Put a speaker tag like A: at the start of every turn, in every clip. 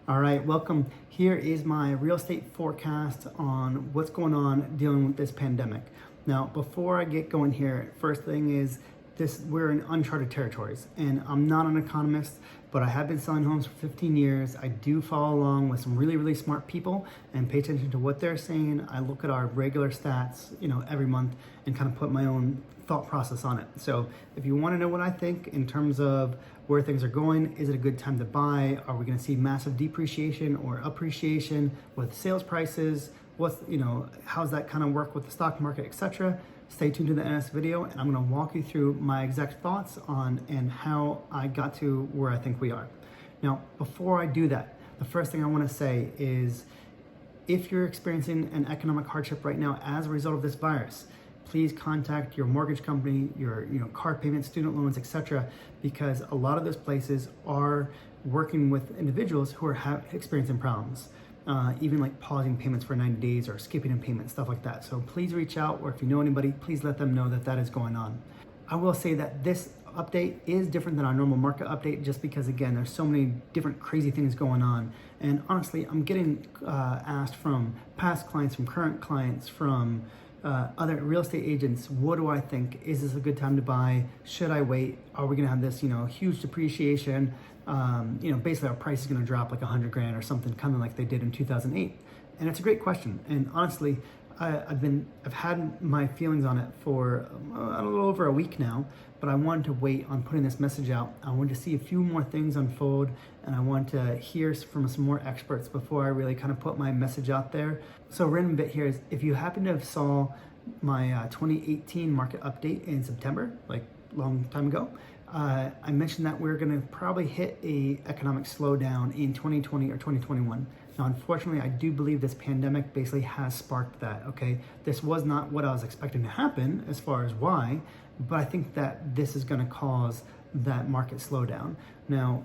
A: All right, welcome. Here is my real estate forecast on what's going on dealing with this pandemic. Now, before I get going here, first thing is we're in uncharted territories, and I'm not an economist, but I have been selling homes for 15 years. I do follow along with some really, really smart people and pay attention to what they're saying. I look at our regular stats, every month and kind of put my own thought process on it. So if you want to know what I think in terms of where things are going, is it a good time to buy? Are we going to see massive depreciation or appreciation with sales prices? How's that kind of work with the stock market, etc.? Stay tuned to the end of this video, and I'm going to walk you through my exact thoughts on and how I got to where I think we are. Now, before I do that, the first thing I want to say is if you're experiencing an economic hardship right now as a result of this virus, please contact your mortgage company, your car payments, student loans, etc., because a lot of those places are working with individuals who are experiencing problems. Even like pausing payments for 90 days or skipping in payments, stuff like that. So please reach out, or if you know anybody, please let them know that that is going on. I will say that this update is different than our normal market update just because, again, there's so many different crazy things going on. And honestly, I'm getting asked from past clients, from current clients, from other real estate agents, what do I think? Is this a good time to buy? Should I wait? Are we gonna have this, huge depreciation? Basically our price is gonna drop like 100 grand or something, kind of like they did in 2008. And it's a great question. And honestly, I've had my feelings on it for a little over a week now, but I wanted to wait on putting this message out. I wanted to see a few more things unfold, and I want to hear from some more experts before I really kind of put my message out there. So a random bit here is, if you happen to have saw my 2018 market update in September, like a long time ago, I mentioned that we're gonna probably hit a economic slowdown in 2020 or 2021. Now, unfortunately, I do believe this pandemic basically has sparked that, okay? This was not what I was expecting to happen as far as why, but I think that this is gonna cause that market slowdown. Now,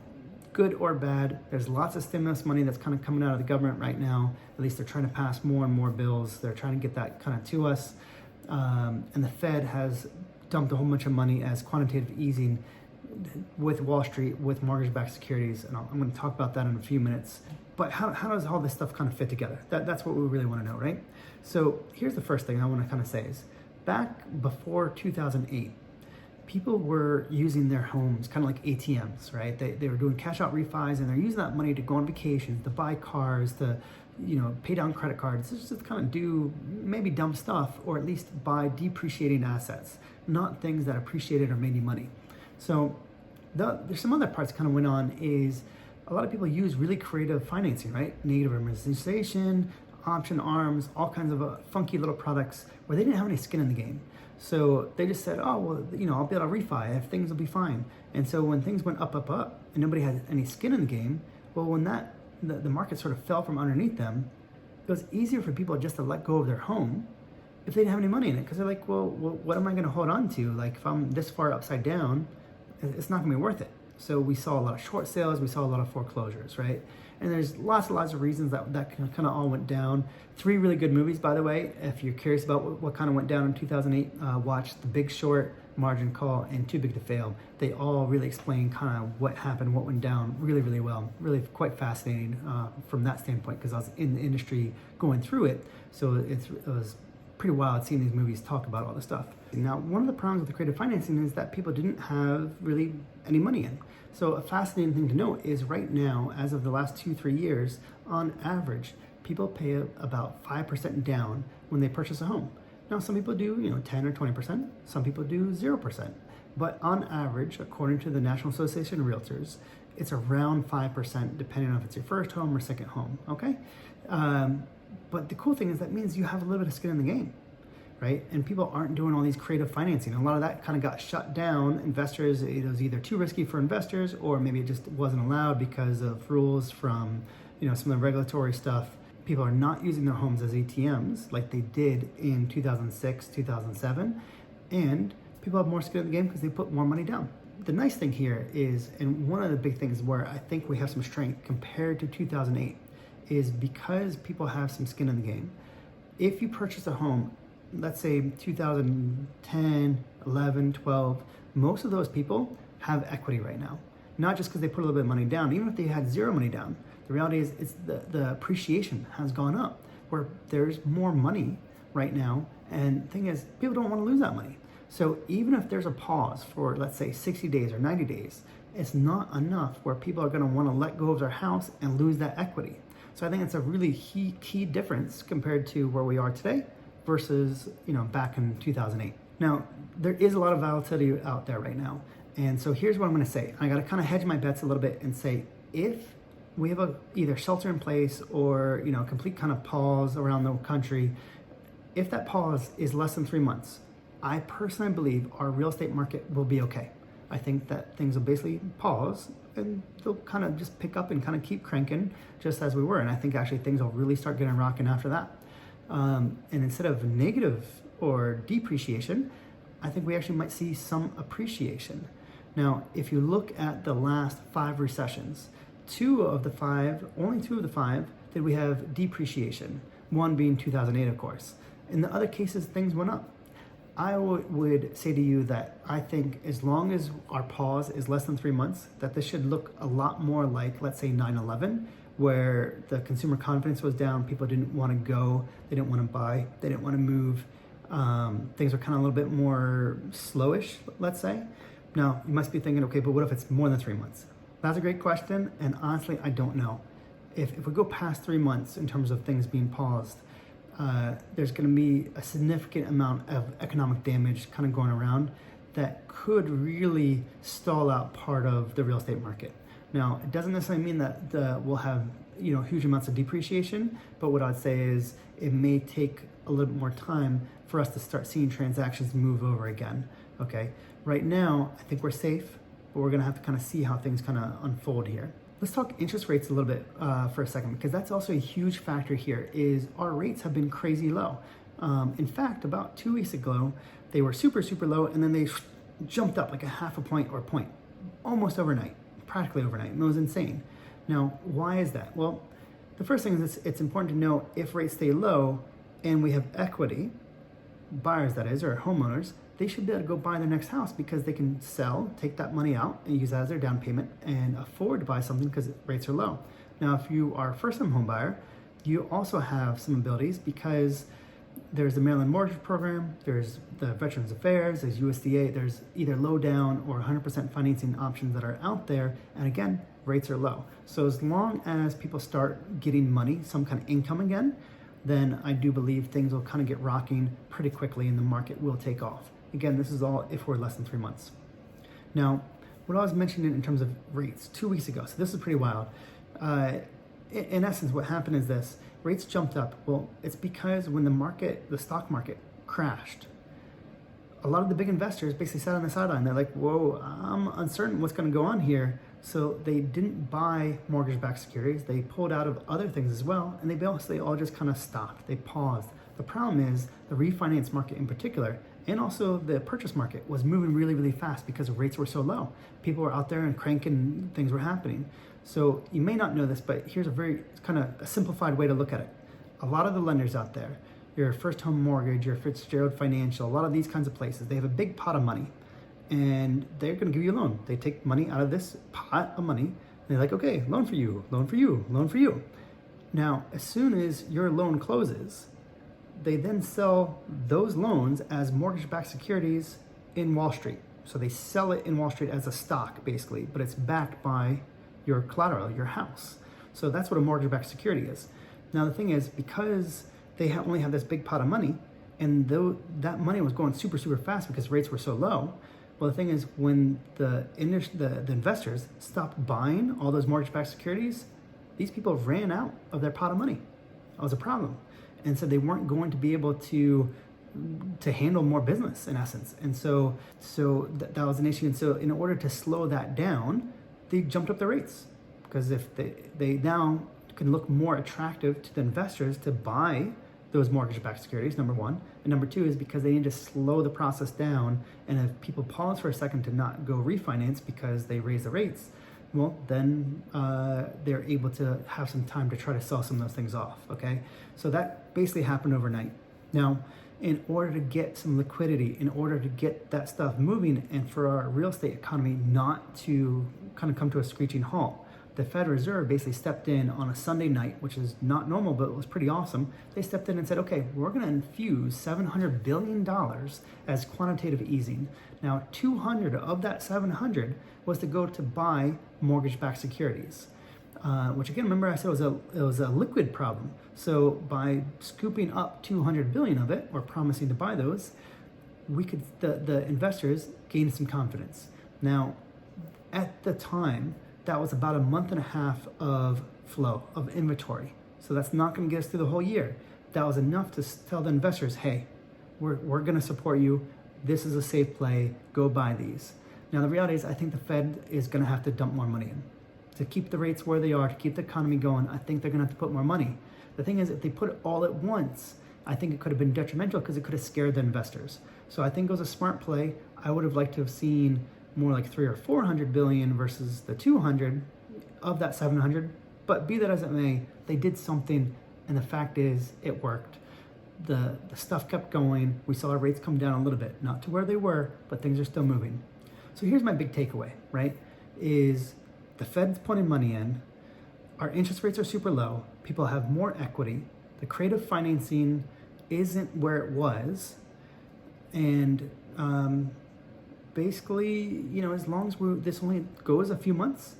A: good or bad, there's lots of stimulus money that's kind of coming out of the government right now. At least they're trying to pass more and more bills. They're trying to get that kind of to us. And the Fed has dumped a whole bunch of money as quantitative easing with Wall Street, with mortgage-backed securities, and I'm going to talk about that in a few minutes. But how does all this stuff kind of fit together? That's what we really want to know, right? So here's the first thing I want to kind of say is, back before 2008, people were using their homes kind of like ATMs, right? They were doing cash out refis, and they're using that money to go on vacations, to buy cars, to pay down credit cards, just to kind of do maybe dumb stuff, or at least buy depreciating assets, not things that appreciated or made you money. So there's some other parts kind of went on is a lot of people use really creative financing, right? Negative amortization, option arms, all kinds of funky little products where they didn't have any skin in the game. So they just said, oh, well, I'll be able to refi if things will be fine. And so when things went up, and nobody had any skin in the game, well, when the market sort of fell from underneath them, it was easier for people just to let go of their home if they didn't have any money in it. Because they're like, well, what am I going to hold on to? Like, if I'm this far upside down, it's not going to be worth it. So we saw a lot of short sales, we saw a lot of foreclosures, right? And there's lots of reasons that kind of all went down. 3 really good movies, by the way. If you're curious about what kind of went down in 2008, watch The Big Short, Margin Call, and Too Big to Fail. They all really explain kind of what happened, what went down really, really well. Really quite fascinating from that standpoint, because I was in the industry going through it. So it was pretty wild seeing these movies talk about all this stuff. Now, one of the problems with the creative financing is that people didn't have really any money in. So a fascinating thing to note is right now, as of the last 2-3 years, on average, people pay about 5% down when they purchase a home. Now, some people do 10 or 20%, some people do 0%. But on average, according to the National Association of Realtors, it's around 5%, depending on if it's your first home or second home, okay? But the cool thing is that means you have a little bit of skin in the game, right? And people aren't doing all these creative financing. A lot of that kind of got shut down. Investors, it was either too risky for investors, or maybe it just wasn't allowed because of rules from some of the regulatory stuff. People are not using their homes as ATMs like they did in 2006, 2007. And people have more skin in the game because they put more money down. The nice thing here is, and one of the big things where I think we have some strength compared to 2008, is because people have some skin in the game. If you purchase a home, let's say 2010, 11, 12, most of those people have equity right now. Not just because they put a little bit of money down, even if they had 0 money down, The reality is it's the appreciation has gone up, where there's more money right now. And the thing is, people don't want to lose that money. So even if there's a pause for, let's say, 60 days or 90 days, it's not enough where people are going to want to let go of their house and lose that equity. So I think it's a really key difference compared to where we are today versus, back in 2008. Now, there is a lot of volatility out there right now. And so here's what I'm going to say. I got to kind of hedge my bets a little bit and say, if we have either shelter in place or, complete kind of pause around the country, if that pause is less than 3 months, I personally believe our real estate market will be okay. I think that things will basically pause and they'll kind of just pick up and kind of keep cranking just as we were. And I think actually things will really start getting rocking after that. And instead of negative or depreciation, I think we actually might see some appreciation. Now, if you look at the last 5 recessions, only two of the five did we have depreciation, one being 2008, of course. In the other cases, things went up. I would say to you that I think as long as our pause is less than 3 months, that this should look a lot more like, let's say, 9/11, where the consumer confidence was down, people didn't want to go, they didn't want to buy, they didn't want to move. Things are kind of a little bit more slowish, let's say. Now, you must be thinking, okay, but what if it's more than 3 months? That's a great question, and honestly, I don't know. If we go past 3 months in terms of things being paused, there's going to be a significant amount of economic damage kind of going around that could really stall out part of the real estate market. Now, it doesn't necessarily mean that we'll have huge amounts of depreciation, but what I'd say is it may take a little bit more time for us to start seeing transactions move over again. Okay, right now I think we're safe, but we're going to have to kind of see how things kind of unfold here. Let's talk interest rates a little bit for a second, because that's also a huge factor here. Is our rates have been crazy low. In fact, about 2 weeks ago, they were super low, and then they jumped up like a half a point or a point, almost overnight, practically overnight, and it was insane. Now, why is that? Well, the first thing is it's important to know if rates stay low and we have equity, buyers that is, or homeowners, they should be able to go buy their next house because they can sell, take that money out and use that as their down payment and afford to buy something because rates are low. Now, if you are a first-time home buyer, you also have some abilities because there's the Maryland Mortgage Program, there's the Veterans Affairs, there's USDA, there's either low down or 100% financing options that are out there. And again, rates are low. So as long as people start getting money, some kind of income again, then I do believe things will kind of get rocking pretty quickly and the market will take off. Again, this is all if we're less than 3 months. Now, what I was mentioning in terms of rates 2 weeks ago, so this is pretty wild. In essence, what happened is this: rates jumped up. Well, it's because when the stock market crashed, a lot of the big investors basically sat on the sideline. They're like, whoa, I'm uncertain what's going to go on here. So they didn't buy mortgage-backed securities. They pulled out of other things as well, and they basically all just kind of stopped. They paused. The problem is the refinance market in particular, and also the purchase market, was moving really fast because rates were so low. People were out there and cranking, things were happening. So you may not know this, but here's a very kind of a simplified way to look at it. A lot of the lenders out there, your First Home Mortgage, your Fitzgerald Financial, a lot of these kinds of places, they have a big pot of money and they're going to give you a loan. They take money out of this pot of money and they're like, okay, loan for you, loan for you, loan for you. Now, as soon as your loan closes, they then sell those loans as mortgage-backed securities in Wall Street. So they sell it in Wall Street as a stock, basically, but it's backed by your collateral, your house. So that's what a mortgage-backed security is. Now, the thing is, because they only have this big pot of money, and though that money was going super fast because rates were so low, well, the thing is, when the investors stopped buying all those mortgage-backed securities, these people ran out of their pot of money. That was a problem. And so they weren't going to be able to handle more business, in essence. And so that was an issue. And so in order to slow that down, they jumped up the rates, because if they now can look more attractive to the investors to buy those mortgage-backed securities, number one. And number two is because they need to slow the process down. And if people pause for a second to not go refinance because they raise the rates, well, then they're able to have some time to try to sell some of those things off, okay? So that basically happened overnight. Now, in order to get some liquidity, in order to get that stuff moving, and for our real estate economy not to kind of come to a screeching halt, the Federal Reserve basically stepped in on a Sunday night, which is not normal, but it was pretty awesome. They stepped in and said, okay, we're going to infuse $700 billion as quantitative easing. Now, 200 of that 700 was to go to buy mortgage-backed securities, which again, remember I said it was a liquid problem. So by scooping up 200 billion of it, or promising to buy those, we could the investors gain some confidence. Now, at the time, that was about a month and a half of flow, of inventory. So that's not going to get us through the whole year. That was enough to tell the investors, hey, we're going to support you. This is a safe play. Go buy these. Now, the reality is I think the Fed is going to have to dump more money in. To keep the rates where they are, to keep the economy going, I think they're going to have to put more money. The thing is, if they put it all at once, I think it could have been detrimental because it could have scared the investors. So I think it was a smart play. I would have liked to have seen more like 300 or 400 billion versus the 200 of that 700. But be that as it may, they did something, and the fact is it worked. The stuff kept going. We saw our rates come down a little bit, not to where they were, but things are still moving. So here's my big takeaway, right? Is the Fed's putting money in, our interest rates are super low, people have more equity, the creative financing isn't where it was, and basically, as long as this only goes a few months,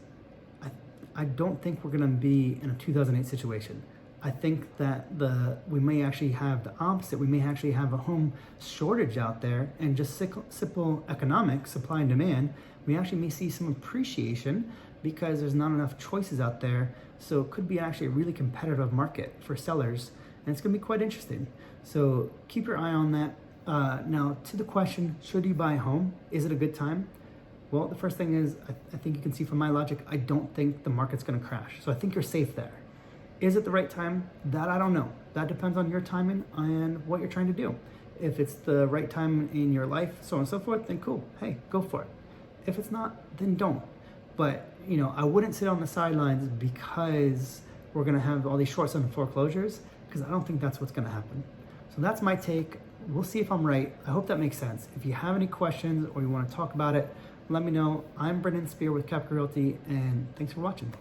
A: I don't think we're going to be in a 2008 situation. I think that we may actually have the opposite. We may actually have a home shortage out there, and just simple economics, supply and demand, we actually may see some appreciation because there's not enough choices out there. So it could be actually a really competitive market for sellers, and it's going to be quite interesting. So keep your eye on that. Now, to the question, should you buy a home? Is it a good time? Well, the first thing is, I think you can see from my logic, I don't think the market's going to crash. So I think you're safe there. Is it the right time? That I don't know. That depends on your timing and what you're trying to do. If it's the right time in your life, so on and so forth, then cool. Hey, go for it. If it's not, then don't. But, I wouldn't sit on the sidelines because we're going to have all these short-term foreclosures, because I don't think that's what's going to happen. So that's my take. We'll see if I'm right. I hope that makes sense. If you have any questions or you want to talk about it, let me know. I'm Brendan Spear with Caprika Realty, and thanks for watching.